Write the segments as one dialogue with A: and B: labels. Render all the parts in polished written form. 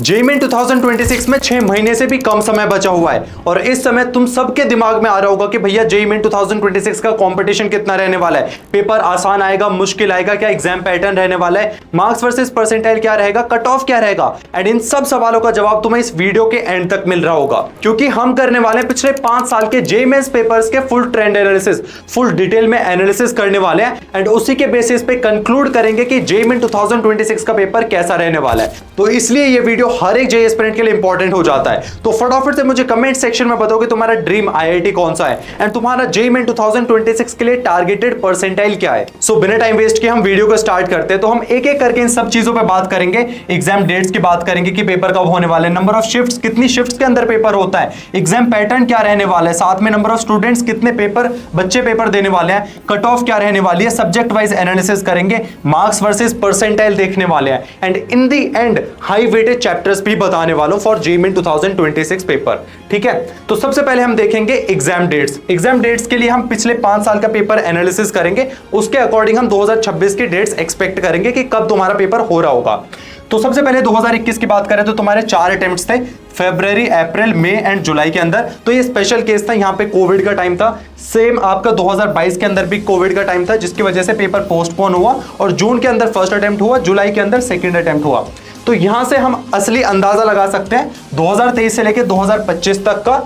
A: JEE main 2026 में 6 महीने से भी कम समय बचा हुआ है और इस समय तुम सबके दिमाग में आ रहा होगा कि भैया जेईई मेन 2026 का कंपटीशन कितना रहने वाला है, पेपर आसान आएगा, मुश्किल आएगा, क्या एग्जाम पैटर्न रहने वाला है, मार्क्स वर्सेस परसेंटाइल क्या रहेगा, कट ऑफ क्या रहेगा। एंड इन सब सवालों का जवाब तुम्हें इस वीडियो के एंड तक मिल रहा होगा, क्योंकि हम करने वाले हैं पिछले 5 साल के जेईई मेंस पेपर्स के full trend analysis, full detail में एनालिसिस करने वाले हैं एंड उसी के बेसिस पे कंक्लूड करेंगे कि जेईई मेन 2026 का पेपर कैसा रहने वाला है। तो इसलिए ये वीडियो हर एक जेईई एस्पिरेंट के लिए इंपॉर्टेंट हो जाता है। तो फटाफट से मुझे कमेंट सेक्शन में बताओ कि तुम्हारा ड्रीम आईआईटी कौन सा है एंड तुम्हारा जेईई मेन 2026 के लिए टारगेटेड परसेंटाइल क्या है। सो बिना टाइम वेस्ट किए हम वीडियो को स्टार्ट करते हैं। तो हम एक एक करके इन सब चीजों पे बात करेंगे। एग्जाम डेट्स की बात करेंगे कि पेपर कब होने वाले, नंबर ऑफ शिफ्ट्स, कितनी शिफ्ट्स के अंदर पेपर होता है, एग्जाम पैटर्न क्या रहने वाला है, साथ में नंबर ऑफ स्टूडेंट्स, कितने बच्चे पेपर देने वाले हैं, कट ऑफ क्या रहने वाली है, सब्जेक्ट वाइज एनालिसिस करेंगे, मार्क्स वर्सेस परसेंटाइल देखने वाले हैं and in the end high weighted chapters भी बताने वालों फॉर जेईई मेन 2026 पेपर। ठीक है, तो सबसे पहले हम देखेंगे एग्जाम डेट्स। एग्जाम डेट्स के लिए हम पिछले 5 साल का पेपर एनालिसिस करेंगे, उसके अकॉर्डिंग हम 2026 की डेट्स एक्सपेक्ट करेंगे कि कब तुम्हारा पेपर हो रहा होगा। तो सबसे पहले 2021 की बात करें तो तुम्हारे 4 अटेम्प्ट्स थे, फरवरी, अप्रैल, मई एंड जुलाई के अंदर। तो ये स्पेशल केस था, यहाँ पे कोविड का टाइम था। सेम आपका 2022 के अंदर भी कोविड का टाइम था, जिसकी वजह से पेपर पोस्टपोन हुआ और जून के अंदर फर्स्ट अटेम्प्ट हुआ, जुलाई के अंदर सेकंड अटेम्प्ट हुआ। तो यहां से हम असली अंदाजा लगा सकते हैं 2023 से लेकर 2025 तक का,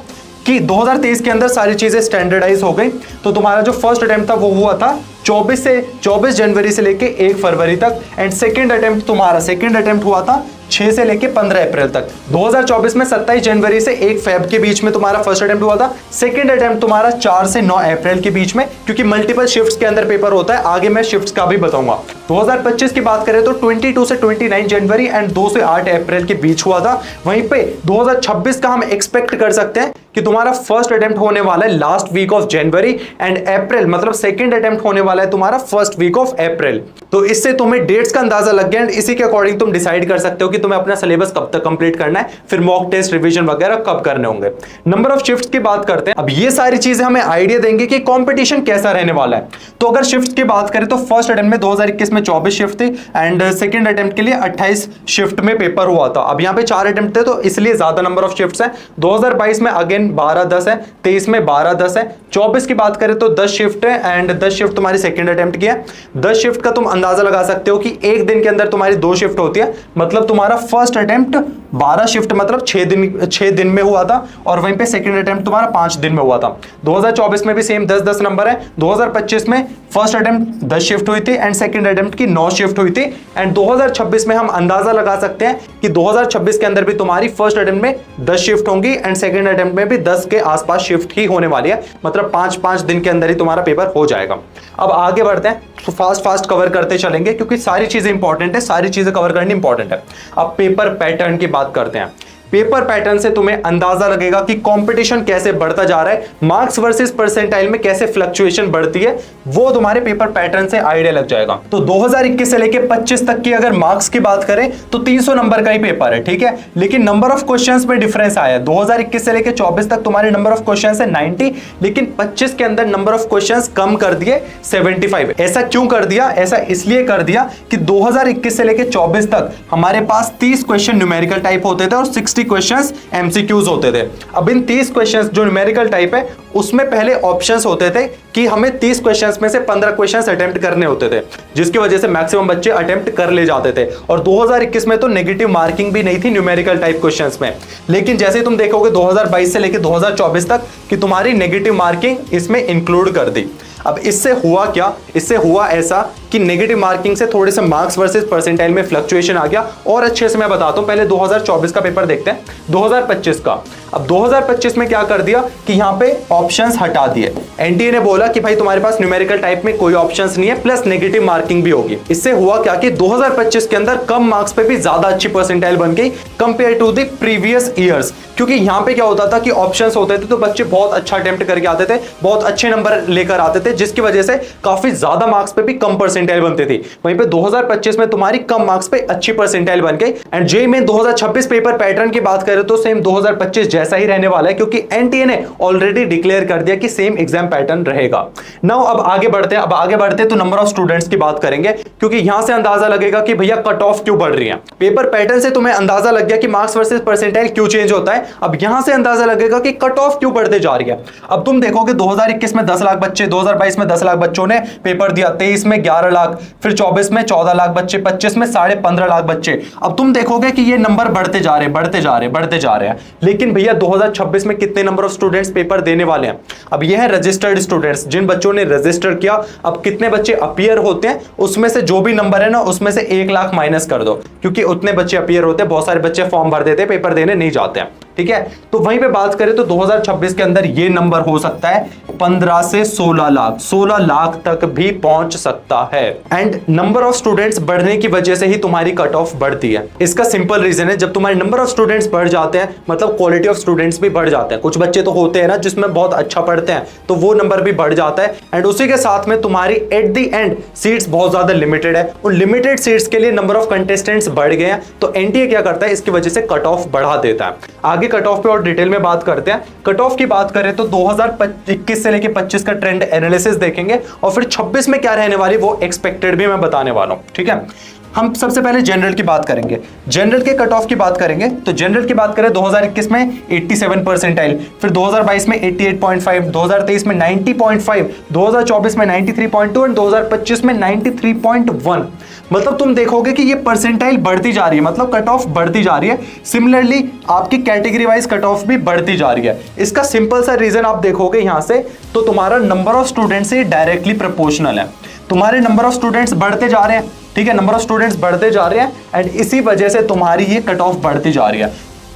A: कि 2023 के अंदर सारी चीजें स्टैंडर्डाइज हो गई। तो तुम्हारा जो फर्स्ट अटेम्प्ट था वो हुआ था 24 जनवरी से लेके 1 फरवरी तक एंड सेकंड अटेम्प्ट हुआ था 6 से लेके 15 अप्रैल तक। 2024 में 27 जनवरी से 1 फेब के बीच में तुम्हारा फर्स्ट अटेम्प्ट हुआ था, सेकंड अटेम्प्ट तुम्हारा 4 से 9 अप्रैल के बीच में, क्योंकि मल्टीपल शिफ्ट्स के अंदर पेपर होता है, आगे मैं शिफ्ट्स का भी बताऊंगा। 2025 की बात करें तो 22 से 29 जनवरी एंड 2 से 8 अप्रैल के बीच हुआ था। वहीं पे 2026 का हम एक्सपेक्ट कर सकते हैं कि तुम्हारा फर्स्ट अटेम्प्ट होने वाला है last week of January and April, मतलब सेकंड अटेम्प्ट होने वाला है तुम्हारा फर्स्ट वीक ऑफ अप्रैल। तो इससे तुम्हें डेट्स का अंदाजा लग गया एंड इसी के अकॉर्डिंग तुम डिसाइड कर सकते हो कि तुम्हें अपना सिलेबस कब तक कंप्लीट करना है, फिर मॉक टेस्ट, रिवीजन वगैरह कब करने होंगे। नंबर ऑफ शिफ्ट्स की बात करते हैं। अब ये सारी चीजें हमें आइडिया देंगे कि कंपटीशन कैसा रहने वाला है। तो अगर शिफ्ट की बात करें तो फर्स्ट अटेम्प्ट में 2021 में 24 शिफ्ट थी एंड सेकंड अटेम्प्ट के लिए 28 शिफ्ट में पेपर हुआ था। अब यहाँ पे 4 अटेम्प्ट थे तो इसलिए ज्यादा नंबर ऑफ शिफ्ट्स हैं। 2022 में अगेन 12-10 है, 23 में 12-10 है, 24 की बात करें तो 10 शिफ्ट है एंड 10 शिफ्ट तुम्हारी सेकंड अटेम्प्ट की है। 10 शिफ्ट का तुम अंदाजा लगा सकते हो कि एक दिन के अंदर तुम्हारी 2 शिफ्ट होती है, मतलब तुम्हारा फर्स्ट अटेम्प्ट 12 शिफ्ट मतलब 6 दिन में हुआ था और वहीं पे सेकंड अटेम्प्ट तुम्हारा 5 दिन में हुआ था। 2024 में भी सेम 10-10 नंबर है। 2025 में फर्स्ट अटेम्प्ट 10 शिफ्ट हुई थी एंड सेकंड अटेम्प्ट की 9 शिफ्ट हुई थी एंड 2026 में हम अंदाजा लगा सकते हैं कि 2026 के अंदर भी तुम्हारी फर्स्ट अटेम्प्ट में 10 शिफ्ट होंगी एंड सेकंड अटेम्प्ट में भी 10 के आसपास शिफ्ट ही होने वाली है, मतलब 5-5 दिन के अंदर ही तुम्हारा पेपर हो जाएगा। अब आगे बढ़ते हैं, तो फास्ट कवर करते चलेंगे क्योंकि सारी चीजें इंपॉर्टेंट है, सारी चीजें कवर करनी इंपॉर्टेंट है। अब पेपर पैटर्न की बात करते हैं। पेपर पैटर्न से तुम्हें अंदाजा लगेगा कि कंपटीशन कैसे बढ़ता जा रहा है, मार्क्स वर्सेस परसेंटाइल में कैसे फ्लक्चुएशन बढ़ती है, वो तुम्हारे पेपर पैटर्न से आइडिया लग जाएगा। तो 2021 से लेके 25 तक की अगर मार्क्स की बात करें तो 300 नंबर का ही पेपर है, ठीक है, लेकिन नंबर ऑफ क्वेश्चंस में डिफरेंस आया है। 2021 से लेके 24 तक तुम्हारे नंबर ऑफ क्वेश्चंस है 90, लेकिन 25 के अंदर नंबर ऑफ क्वेश्चंस कम कर दिए 75। ऐसा क्यों कर दिया? ऐसा इसलिए कर दिया कि 2021 से लेके 24 तक हमारे पास 30 क्वेश्चन न्यूमेरिकल टाइप होते थे और 60 क्वेश्चंस एमसीक्यूज होते थे। अब इन 30 क्वेश्चंस जो न्यूमेरिकल टाइप है उसमें पहले ऑप्शंस होते थे कि हमें 30 क्वेश्चंस में से 15 क्वेश्चंस अटेम्प्ट करने होते थे, जिसकी वजह से मैक्सिमम बच्चे अटेम्प्ट कर ले जाते थे। और 2021 में तो नेगेटिव मार्किंग भी नहीं थी न्यूमेरिकल टाइप क्वेश्चंस में, लेकिन जैसे तुम देखोगे 2022 से लेकर 2024 तक कि तुम्हारी नेगेटिव मार्किंग इसमें इंक्लूड कर दी। अब इससे हुआ क्या? इससे हुआ ऐसा कि नेगेटिव मार्किंग से थोड़े से मार्क्स वर्सेस परसेंटाइल में फ्लक्चुएशन आ गया। और अच्छे से मैं बताता हूं, पहले 2024 का पेपर देखते हैं, 2025 का। अब 2025 में क्या कर दिया कि यहां पे ऑप्शंस हटा दिए। एनटीए ने बोला कि भाई तुम्हारे पास न्यूमेरिकल टाइप में कोई ऑप्शंस नहीं है, प्लस नेगेटिव मार्किंग भी होगी। इससे हुआ क्या कि 2025 के अंदर कम मार्क्स पे भी ज्यादा अच्छी परसेंटाइल बन गई compare to the previous years. क्योंकि यहां पे क्या होता था कि ऑप्शंस होते थे तो बच्चे बहुत अच्छा अटेम्प्ट करके आते थे, बहुत अच्छे नंबर लेकर आते थे, जिसकी वजह से काफी ज्यादा मार्क्स पे भी कम परसेंटाइल बनते थे। वहीं पे 2025 में तुम्हारी कम मार्क्स पे अच्छी परसेंटाइल बन गई। And JEE main 2026 paper pattern की बात करें तो सेम 2025 जैसा ही रहने वाला है, क्योंकि एनटीए ने ऑलरेडी डिक्लेयर कर दिया कि सेम एग्जाम पैटर्न रहेगा। नाउ अब आगे बढ़ते हैं तो नंबर ऑफ स्टूडेंट्स की बात करेंगे, क्योंकि यहां से अंदाजा लगेगा कि भैया कट ऑफ क्यों बढ़ रही है। पेपर पैटर्न से तुम्हें अंदाजा लग गया कि मार्क्स वर्सेस परसेंटाइल क्यों चेंज होता है। अब यहां से अंदाजा लगेगा कि कट ऑफ क्यों बढ़ते जा रही है। अब तुम देखोगे 2021 में 10 लाख बच्चे, 2022 में 10 लाख बच्चों ने पेपर दिया, 23 में 11 लाख, फिर 24 में 14 लाख बच्चे, 25 में 15.5 लाख बच्चे। अब तुम देखोगे कि ये नंबर बढ़ते जा रहे हैं। लेकिन भैया 2026 में कितने नंबर ऑफ स्टूडेंट्स पेपर देने वाले हैं? अब ये है रजिस्टर्ड स्टूडेंट्स, जिन बच्चों ने रजिस्टर किया। अब कितने बच्चे अपीयर होते हैं, उसमें से जो भी नंबर है ना, उसमें से 1 लाख माइनस कर दो, क्योंकि उतने बच्चे अपीयर होते हैं। बहुत सारे बच्चे फॉर्म भर देते हैं, पेपर देने नहीं जाते हैं। ठीक है, तो वहीं पे बात करें तो 2026 के अंदर ये नंबर हो सकता है 15 से 16 लाख, 16 लाख तक भी पहुंच सकता है। एंड नंबर ऑफ स्टूडेंट्स बढ़ने की वजह से ही तुम्हारी कट ऑफ बढ़ती है। इसका सिंपल रीजन है, जब तुम्हारे नंबर ऑफ स्टूडेंट्स बढ़ जाते हैं मतलब क्वालिटी ऑफ स्टूडेंट्स भी बढ़ जाते हैं। कुछ बच्चे तो होते हैं ना जिसमें बहुत अच्छा पढ़ते हैं, तो वो नंबर भी बढ़ जाता है। एंड उसी के साथ में तुम्हारी एट द एंड सीट्स बहुत ज्यादा लिमिटेड है। उन लिमिटेड सीट्स के लिए नंबर ऑफ कंटेस्टेंट्स बढ़ गए हैं, तो एनटीए क्या करता है, इसकी वजह से कट ऑफ बढ़ा देता है। आगे कट ऑफ पे और डिटेल में बात करते हैं। कट ऑफ की बात करें तो 2021 से लेके 25 का ट्रेंड एनालिसिस देखेंगे, और फिर 26 में क्या रहने वाली वो एक्सपेक्टेड भी मैं बताने वाला हूं। ठीक है, हम सबसे पहले जनरल की बात करेंगे। जनरल के कट ऑफ की बात करेंगे तो जनरल की बात करें 2021 में 87 परसेंटाइल, फिर 2022 में 88.5, 2023 में 90.5, 2024 में 93.2 और 2025 में 93.1। मतलब तुम देखोगे कि ये परसेंटाइल बढ़ती जा रही है, मतलब कट ऑफ बढ़ती जा रही है। सिमिलरली आपकी कैटेगरी वाइज कट ऑफ भी बढ़ती जा रही है। इसका सिंपल सा रीजन आप देखोगे यहां से, तो तुम्हारा नंबर ऑफ स्टूडेंट्स से डायरेक्टली प्रोपोर्शनल है। तुम्हारे नंबर ऑफ स्टूडेंट्स बढ़ते जा रहे हैं, ठीक है, नंबर ऑफ स्टूडेंट्स बढ़ते जा रहे हैं, एंड इसी वजह से तुम्हारी ये कट ऑफ बढ़ती जा रही है।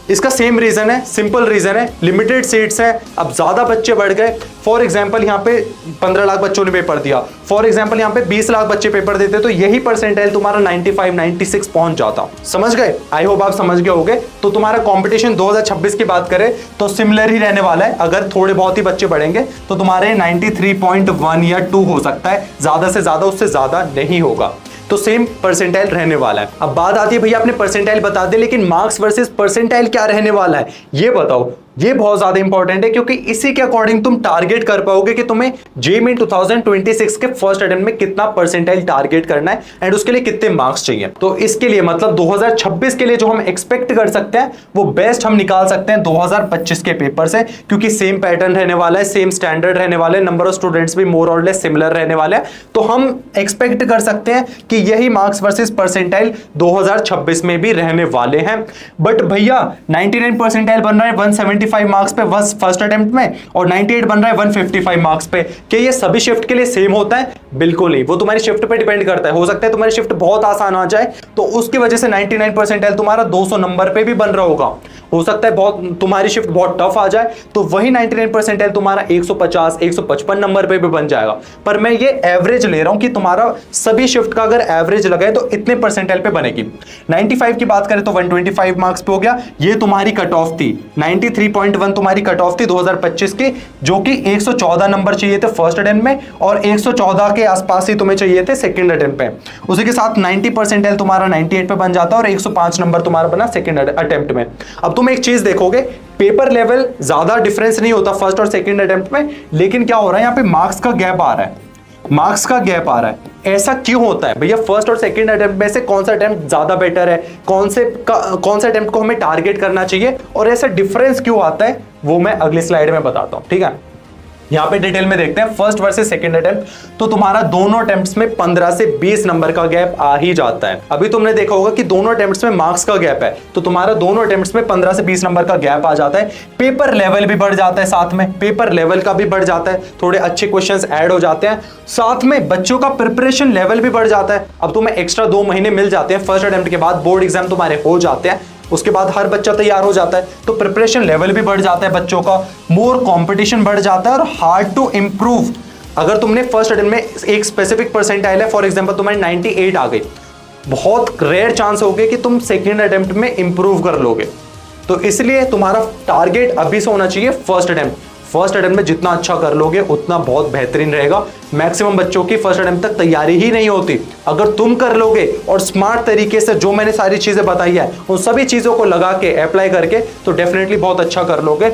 A: इसका सेम रीजन है, सिंपल रीजन है, लिमिटेड सीट्स हैं। अब ज्यादा बच्चे बढ़ गए। फॉर एग्जांपल यहाँ पे 15 लाख बच्चों ने पेपर दिया, फॉर एग्जांपल यहाँ पे 20 लाख बच्चे पेपर देते, तो यही परसेंटाइल तुम्हारा 95, 96 पहुंच जाता। समझ गए? आई होप आप समझ गए होगे। तो तुम्हारा कंपटीशन 2026 की बात करें तो सिमिलर ही रहने वाला है। अगर थोड़े बहुत ही बच्चे बढ़ेंगे तो तुम्हारे 93.1 या 2 हो सकता है, ज्यादा से ज्यादा, उससे ज्यादा नहीं होगा। तो सेम परसेंटाइल रहने वाला है। अब बात आती है भैया आपने परसेंटाइल बता दे, लेकिन मार्क्स वर्सेस परसेंटाइल क्या रहने वाला है ये बताओ। ये बहुत ज्यादा इंपॉर्टेंट है, क्योंकि इसी के अकॉर्डिंग तुम टारगेट कर पाओगे कि तुम्हें जेईई मेन 2026 के फर्स्ट अटेम्प्ट में कितना परसेंटाइल टारगेट करना है एंड उसके लिए कितने मार्क्स चाहिए। तो इसके लिए मतलब 2026 के लिए जो हम एक्सपेक्ट कर सकते हैं वो बेस्ट हम निकाल सकते हैं 2025 के पेपर से, क्योंकि सेम पैटर्न रहने वाला है, सेम स्टैंडर्ड रहने वाले, नंबर ऑफ स्टूडेंट्स भी मोर और लेस सिमिलर रहने वाले हैं। तो हम एक्सपेक्ट कर सकते हैं कि यही मार्क्स वर्सेस परसेंटाइल 2026 में भी रहने वाले हैं। बट भैया 99 परसेंटाइल बन रहा है 175 मार्क्स पे फर्स्ट अटेम्प्ट में, और 98 बन रहा है 155 मार्क्स पे। क्या ये सभी शिफ्ट के लिए सेम होता है? बिल्कुल नहीं, वो तुम्हारी शिफ्ट पे डिपेंड करता है। हो सकता है तुम्हारी शिफ्ट बहुत आसान आ जाए, तो उसकी वजह से 99 परसेंटाइल तुम्हारा 200 नंबर पे भी बन रहा होगा। हो सकता है बहुत तुम्हारी शिफ्ट बहुत टफ आ जाए, तो वही 99 परसेंटाइल तुम्हारा 150, 155 नंबर पे भी बन जाएगा। पर मैं ये एवरेज ले रहा हूं कि तुम्हारा सभी शिफ्ट का अगर एवरेज लगाए तो इतने परसेंटाइल पे बनेगी। 95 की बात करें तो 125 मार्क्स पे हो गया, ये तुम्हारी कट ऑफ थी। 93.1 तुम्हारी कट ऑफ थी 2025 की, जो कि 114 नंबर चाहिए थे फर्स्ट अटेम्प्ट में, और 114 के आसपास ही तुम्हें चाहिए थे सेकंड अटेम्प्ट पे। उसी के साथ 90 परसेंटाइल तुम्हारा 98 पे बन जाता है, और 105 नंबर तुम्हारा बना सेकंड अटेम्प्ट में। अब तुम एक चीज देखोगे, पेपर लेवल ज्यादा डिफरेंस नहीं होता फर्स्ट और सेकंड अटेम्प्ट में, लेकिन क्या हो रहा है यहाँ पे मार्क्स का गैप आ रहा है। मार्क्स का गैप आ रहा है। ऐसा क्यों होता है भैया? फर्स्ट और सेकंड अटेम्प्ट में से कौन सा अटेम्प्ट ज्यादा बेटर है, कौन से अटेम्प्ट को हमें टारगेट करना चाहिए, और ऐसा डिफरेंस क्यों आता है वो मैं अगली स्लाइड में बताता हूं। ठीक है, यहां पे डिटेल में देखते हैं फर्स्ट वर्सेस सेकंड अटेम्प्ट। तो तुम्हारा दोनों अटेम्प्ट्स में 15 से 20 नंबर का गैप आ ही जाता है। अभी तुमने देखा होगा कि दोनों अटेम्प्ट्स में मार्क्स का गैप है, तो तुम्हारा दोनों अटेम्प्ट्स में 15 से 20 नंबर का गैप आ जाता है। पेपर लेवल भी बढ़ जाता है, साथ में पेपर लेवल का भी बढ़ जाता है, थोड़े अच्छे क्वेश्चंस ऐड हो जाते हैं, साथ में बच्चों का प्रिपरेशन लेवल भी बढ़ जाता है। अब तुम्हें एक्स्ट्रा 2 महीने मिल जाते हैं, फर्स्ट अटेम्प्ट के बाद बोर्ड एग्जाम तुम्हारे हो जाते हैं, उसके बाद हर बच्चा तैयार हो जाता है, तो प्रिपरेशन लेवल भी बढ़ जाता है बच्चों का, मोर कंपटीशन बढ़ जाता है, और हार्ड टू इंप्रूव। अगर तुमने फर्स्ट अटेम्प्ट में एक स्पेसिफिक परसेंटाइल है, फॉर एग्जांपल तुम्हारी 98 आ गई, बहुत रेयर चांस हो गए कि तुम सेकंड अटेम्प्ट में इंप्रूव कर लोगे। तो इसलिए तुम्हारा टारगेट अभी से होना चाहिए फर्स्ट अटेम्प्ट। फर्स्ट अटेम्प्ट में जितना अच्छा कर लोगे उतना बहुत बेहतरीन रहेगा। मैक्सिमम बच्चों की फर्स्ट अटेम्प्ट तक तैयारी ही नहीं होती। अगर तुम कर लोगे और स्मार्ट तरीके से जो मैंने सारी चीजें बताई है उन सभी चीजों को लगा के अप्लाई करके, तो डेफिनेटली बहुत अच्छा कर लोगे।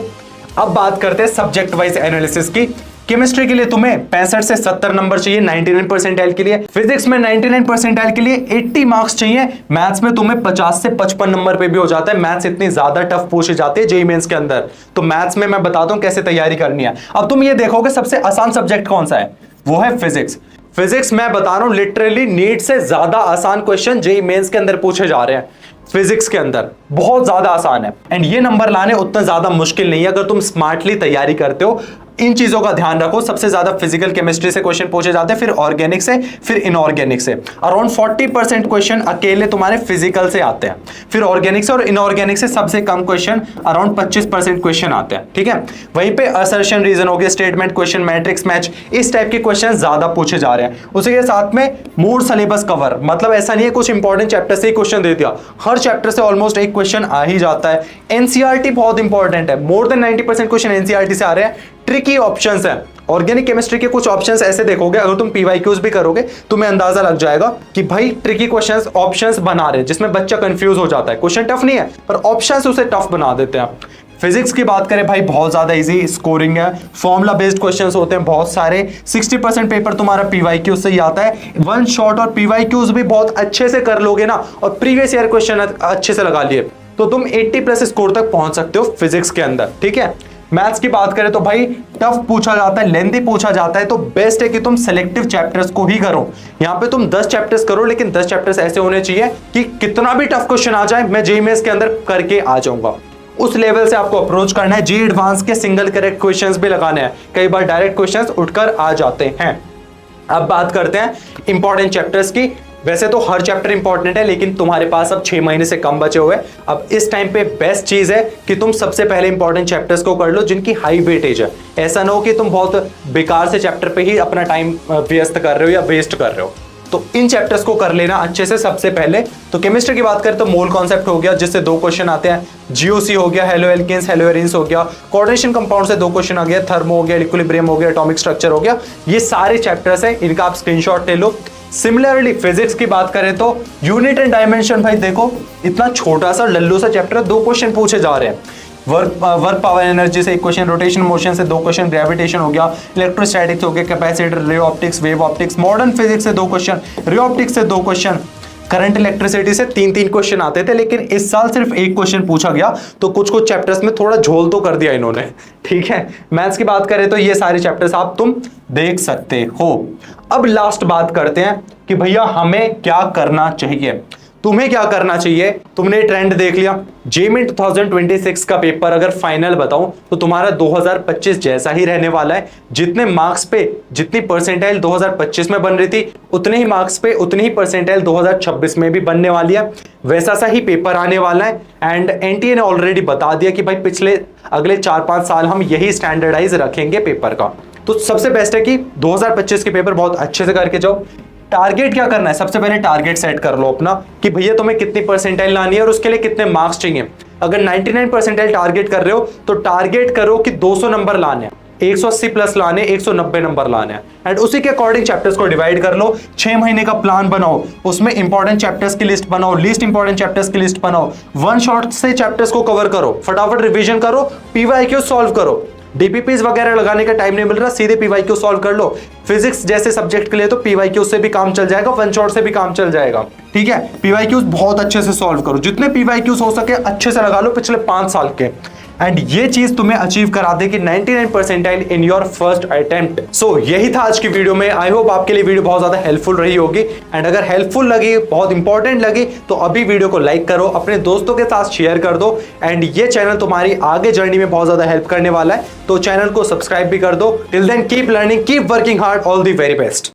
A: अब बात करते हैं सब्जेक्ट वाइज एनालिसिस की। केमिस्ट्री के लिए तुम्हें 65 से 70 नंबर चाहिए 99 परसेंटाइल के लिए, फिजिक्स में 99 परसेंटाइल के लिए 80 मार्क्स चाहिए, मैथ्स में तुम्हें 50 से 55 नंबर पे भी हो जाता है। मैथ्स इतनी ज्यादा टफ पूछी जाती है जेईई मेंस के अंदर, तो मैथ्स में मैं बताता हूं कैसे तैयारी करनी है। अब तुम ये देखोगे सबसे आसान सब्जेक्ट कौन सा है, वो है फिजिक्स। फिजिक्स मैं बता रहा हूं लिटरली नीट से ज्यादा आसान क्वेश्चन जेईई मेंस के अंदर पूछे जा रहे हैं। फिजिक्स के अंदर बहुत ज्यादा आसान है एंड ये नंबर लाने उतना ज्यादा मुश्किल नहीं है अगर तुम स्मार्टली तैयारी करते हो। इन चीजों का ध्यान रखो, सबसे ज्यादा फिजिकल केमिस्ट्री से क्वेश्चन पूछे जाते हैं, फिर ऑर्गेनिक से, फिर इनऑर्गेनिक से। अराउंड 40% क्वेश्चन अकेले तुम्हारे फिजिकल से आते हैं, फिर ऑर्गेनिक से और इनऑर्गेनिक से सबसे कम क्वेश्चन अराउंड 25% क्वेश्चन आते हैं। ठीक है, वहीं पे असर्शन रीजन हो गया, स्टेटमेंट क्वेश्चन, मैट्रिक्स मैच, इस टाइप के क्वेश्चन ज्यादा पूछे जा रहे हैं। उसी के साथ में मूड सिलेबस कवर, मतलब ऐसा नहीं है कुछ इंपॉर्टेंट चैप्टर से ही क्वेश्चन दे दिया, हर चैप्टर से ऑलमोस्ट एक क्वेश्चन आ ही जाता है। एनसीईआरटी बहुत इंपॉर्टेंट है, मोर देन 90% क्वेश्चन एनसीईआरटी से आ रहे हैं। ट्रिकी ऑप्शंस है, ऑर्गेनिक केमिस्ट्री के कुछ ऑप्शंस ऐसे देखोगे, अगर तुम पीवाईक्यूज भी करोगे तुम्हें अंदाजा लग जाएगा कि भाई ट्रिकी क्वेश्चंस ऑप्शंस बना रहे हैं जिसमें बच्चा कंफ्यूज हो जाता है। क्वेश्चन टफ नहीं है पर ऑप्शंस उसे टफ बना देते हैं। फिजिक्स की बात करें भाई बहुत ज्यादा इजी स्कोरिंग है, फॉर्मूला बेस्ड क्वेश्चंस होते हैं बहुत सारे। 60% पेपर तुम्हारा पीवाईक्यू से ही आता है, वन शॉट, और पीवाईक्यूज भी बहुत अच्छे से कर लोगे ना और प्रीवियस ईयर क्वेश्चन अच्छे से लगा लिए तो तुम 80+ स्कोर तक पहुंच सकते हो फिजिक्स के अंदर। ठीक है, मैथ्स की बात करें तो भाई टफ पूछा जाता है, लेंथी पूछा जाता है, तो बेस्ट है कि तुम सिलेक्टिव चैप्टर्स को ही करो। यहां पे तुम 10 चैप्टर्स करो, लेकिन 10 चैप्टर्स ऐसे होने चाहिए कि कितना भी टफ क्वेश्चन आ जाए मैं जेईई मेंस के अंदर करके आ जाऊंगा। उस लेवल से आपको अप्रोच करना है। जेईई एडवांस के सिंगल करेक्ट क्वेश्चंस भी लगाने हैं, कई बार डायरेक्ट क्वेश्चंस उठकर आ जाते हैं। अब बात करते हैं इंपॉर्टेंट चैप्टर्स की। वैसे तो हर चैप्टर इंपॉर्टेंट है, लेकिन तुम्हारे पास अब 6 महीने से कम बचे हुए। अब इस टाइम पे बेस्ट चीज है कि तुम सबसे पहले इंपॉर्टेंट चैप्टर्स को कर लो जिनकी हाई वेटेज है। ऐसा ना हो कि तुम बहुत बेकार से चैप्टर पे ही अपना टाइम व्यस्त कर रहे हो या वेस्ट कर रहे हो, तो इन चैप्टर्स को कर लेना अच्छे से सबसे पहले। तो केमिस्ट्री की बात करें तो मोल कॉन्सेप्ट हो गया जिससे 2 क्वेश्चन आते हैं, जीओसी हो गया, हेलो एल्केन्स हेलो एरिन्स हो गया, कोऑर्डिनेशन कंपाउंड से 2 क्वेश्चन आ गया, थर्मो हो गया, इक्विलिब्रियम हो गया, एटॉमिक स्ट्रक्चर हो गया। ये सारे चैप्टर्स हैं, इनका आप स्क्रीनशॉट ले लो। सिमिलरली फिजिक्स की बात करें तो यूनिट एंड डायमेंशन, भाई देखो इतना छोटा सा लल्लू सा चैप्टर है, 2 क्वेश्चन पूछे जा रहे हैं। वर्क पावर एनर्जी से 1 क्वेश्चन, रोटेशन मोशन से 2 क्वेश्चन, ग्रेविटेशन हो गया, इलेक्ट्रोस्टैटिक्स हो गया, capacitor, ray optics, wave optics, modern physics से 2 क्वेश्चन, रे ऑप्टिक्स से 2 क्वेश्चन, करंट इलेक्ट्रिसिटी से 3-3 क्वेश्चन आते थे, लेकिन इस साल सिर्फ 1 क्वेश्चन पूछा गया, तो कुछ चैप्टर्स में थोड़ा झोल तो कर दिया इन्होंने। ठीक है, मैथ्स की बात करें तो ये सारे चैप्टर्स आप तुम देख सकते हो। अब लास्ट बात करते हैं कि भैया हमें क्या करना चाहिए। तुम्हें क्या करना चाहिए, तुमने ट्रेंड देख लिया। जेईई 2026 का पेपर अगर फाइनल बताऊं तो तुम्हारा 2025 जैसा ही रहने वाला है। जितने मार्क्स पे जितनी परसेंटाइल 2025 में बन रही थी उतने ही मार्क्स पे उतनी ही परसेंटाइल 2026 में भी बनने वाली है। वैसा सा ही पेपर आने वाला है एंड एनटीए ने ऑलरेडी बता दिया कि भाई पिछले अगले 4-5 साल हम यही स्टैंडर्डाइज रखेंगे पेपर का। तो सबसे बेस्ट है कि 2025 के पेपर बहुत अच्छे से करके जाओ। टारगेट क्या करना है, सबसे पहले टारगेट सेट कर लो अपना कि भैया तुम्हें कितनी परसेंटाइल लानी है और उसके लिए कितने मार्क्स चाहिए। अगर 99 परसेंटाइल टारगेट कर रहे हो तो टारगेट करो कि 200 नंबर लाने हैं, 180 प्लस लाने, 190 नंबर लाने हैं एंड उसी के अकॉर्डिंग चैप्टर्स को डिवाइड कर लो। 6 महीने का प्लान बनाओ, उसमें इंपॉर्टेंट चैप्टर्स की लिस्ट बनाओ, लीस्ट इंपॉर्टेंट चैप्टर्स की लिस्ट बनाओ, वन शॉट से चैप्टर्स को कवर करो, फटाफट रिवीजन करो, पीवाईक्यू सॉल्व करो। डीपीपीज वगैरह लगाने का टाइम नहीं मिल रहा, सीधे पीवाईक्यू सॉल्व कर लो। फिजिक्स जैसे सब्जेक्ट के लिए तो पीवाईक्यू से भी काम चल जाएगा, वन शॉट से भी काम चल जाएगा। ठीक है, पीवाईक्यूज बहुत अच्छे से सॉल्व करो, जितने पीवाईक्यूज हो सके अच्छे से लगा लो पिछले 5 साल के, एंड ये चीज तुम्हें अचीव करा दे कि 99 percentile in your first attempt. So यही था आज की वीडियो में। आई होप आपके लिए वीडियो बहुत ज्यादा हेल्पफुल रही होगी एंड अगर हेल्पफुल लगी, बहुत इंपॉर्टेंट लगी तो अभी वीडियो को लाइक करो, अपने दोस्तों के साथ शेयर कर दो एंड ये चैनल तुम्हारी आगे जर्नी में बहुत ज्यादा हेल्प करने वाला है, तो चैनल को सब्सक्राइब भी कर दो। Till then keep learning, keep working hard, all the very best.